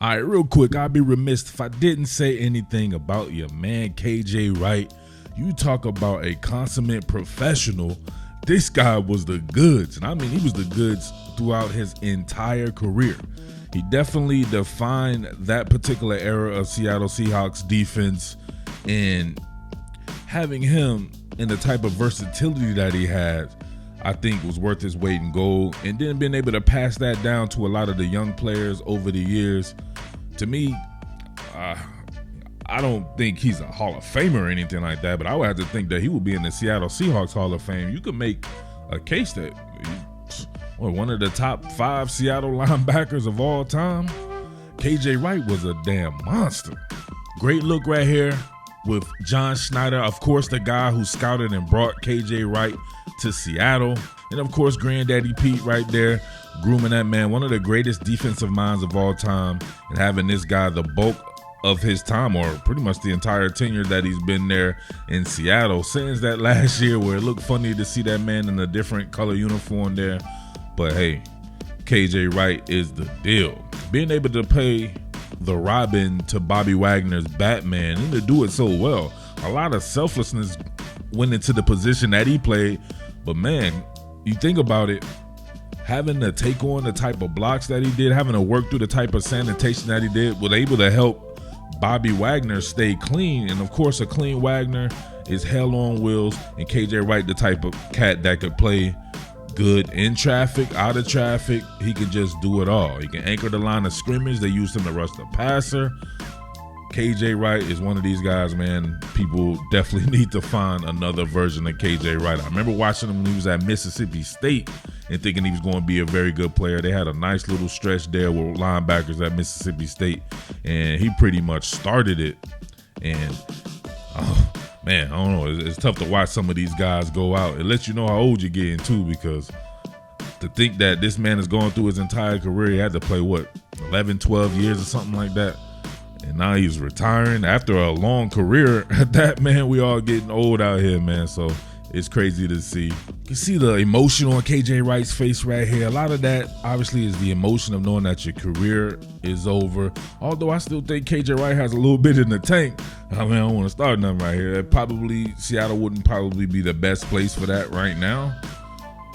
All right, real quick, I'd be remiss if I didn't say anything about your man KJ Wright. You talk about a consummate professional. This guy was the goods, and I mean he was the goods throughout his entire career. He definitely defined that particular era of Seattle Seahawks defense, and having him in the type of versatility that he had, I think was worth his weight in gold. And then being able to pass that down to a lot of the young players over the years, to me, I don't think he's a Hall of Famer or anything like that, but I would have to think that he would be in the Seattle Seahawks Hall of Fame. You could make a case that one of the top 5 Seattle linebackers of all time. KJ Wright was a damn monster. Great look right here with John Schneider, of course, the guy who scouted and brought KJ Wright to Seattle. And of course, Granddaddy Pete right there, grooming that man, one of the greatest defensive minds of all time, and having this guy the bulk of his time, or pretty much the entire tenure that he's been there in Seattle, since that last year where it looked funny to see that man in a different color uniform there. But hey, KJ Wright is the deal. Being able to play the Robin to Bobby Wagner's Batman, and to do it so well. A lot of selflessness went into the position that he played, but man, you think about it, having to take on the type of blocks that he did, having to work through the type of sanitation that he did, was able to help Bobby Wagner stay clean. And of course, a clean Wagner is hell on wheels, and KJ Wright the type of cat that could play good in traffic, out of traffic. He can just do it all. He can anchor the line of scrimmage. They use him to rush the passer. KJ Wright is one of these guys, man. People definitely need to find another version of KJ Wright. I remember watching him when he was at Mississippi State and thinking he was going to be a very good player. They had a nice little stretch there with linebackers at Mississippi State, and he pretty much started it. And man, I don't know. It's tough to watch some of these guys go out. It lets you know how old you're getting too, because to think that this man is going through his entire career, he had to play, 11, 12 years or something like that. And now he's retiring after a long career. That, man, we all getting old out here, man. So it's crazy to see. You can see the emotion on KJ Wright's face right here. A lot of that, obviously, is the emotion of knowing that your career is over. Although I still think KJ Wright has a little bit in the tank. I mean, I don't want to start nothing right here. Seattle wouldn't probably be the best place for that right now.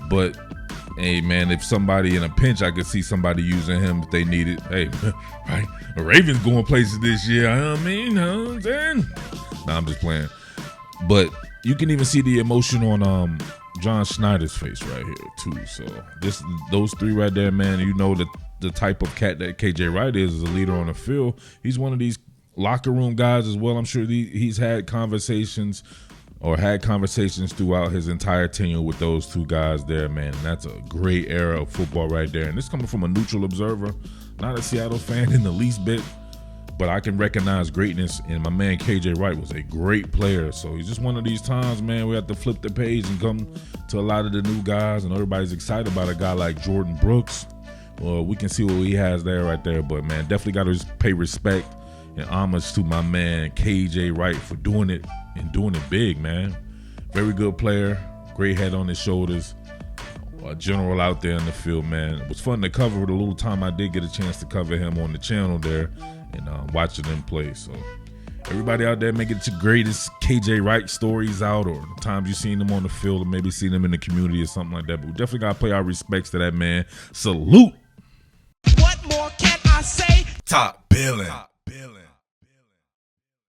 But hey, man, if somebody in a pinch, I could see somebody using him if they need it. Hey, right? The Ravens going places this year. I mean, I'm saying? Nah, I'm just playing. But you can even see the emotion on John Schneider's face right here too. So those three right there, man. You know the type of cat that KJ Wright is a leader on the field. He's one of these locker room guys as well. I'm sure he's had conversations throughout his entire tenure with those two guys there, man. And that's a great era of football right there. And this coming from a neutral observer, not a Seattle fan in the least bit, but I can recognize greatness. And my man KJ Wright was a great player. So he's just one of these times, man, we have to flip the page and come to a lot of the new guys, and everybody's excited about a guy like Jordan Brooks. Well, we can see what he has there right there. But, man, definitely got to pay respect and homage to my man KJ Wright for doing it and doing it big, man. Very good player, great head on his shoulders, a general out there in the field, man. It was fun to cover the little time I did get a chance to cover him on the channel there and watching him play. So everybody out there, make it your greatest KJ Wright stories out, or the times you've seen him on the field, or maybe seen him in the community or something like that. But we definitely got to pay our respects to that man. Salute. What more can I say? Top Billin.